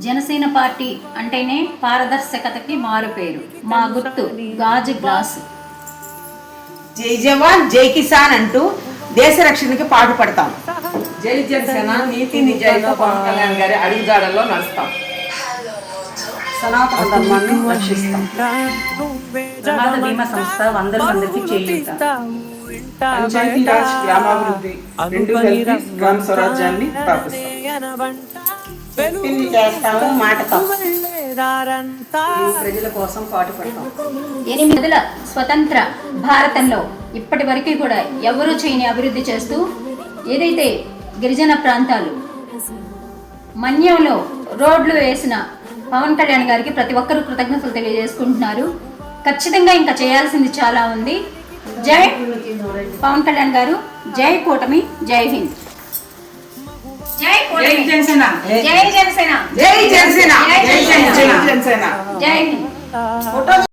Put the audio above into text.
Janasena party అంటేనే పారదర్శకతకి మారుపేరు. మా గుర్తు గాజు గ్లాసు. జై జవాన్ జై కిసాన్ అంటూ దేశ రక్షణకి పాటుపడతాం. జై జనసేన నీతి నిజాయితీతో పవన్ కళ్యాణ్ గారి అడుగుజాడల్లో నడుస్తాం. సనాతన ధర్మాన్ని రక్షిస్తాం. ప్రమాద బీమా సంస్థ 100 మందికి చేయూత. పంచాయతీరాజ్ గ్రామాభివృద్ధి 2 కలిపి గ్రామ స్వరాజ్యాన్ని స్థాపిస్తాం. చెప్పింది చేస్తాము, మాటతో ప్రజల కోసం పాటుపడతాం. 8 స్వతంత్ర భారతంలో ఇప్పటి వరకు కూడా ఎవరూ చేయని అభివృద్ధి చేస్తూ ఏదైతే గిరిజన ప్రాంతాలు మన్యంలో రోడ్లు వేసిన పవన్ కళ్యాణ్ గారికి ప్రతి ఒక్కరూ కృతజ్ఞతలు తెలియజేసుకుంటున్నారు. ఖచ్చితంగా ఇంకా చేయాల్సింది చాలా ఉంది. జై పవన్ కళ్యాణ్ గారు, జై కూటమి, జై హింద్. జై జనసేన, జై జనసేన, జై జనసేన, జై జనసేన, జై హింద్.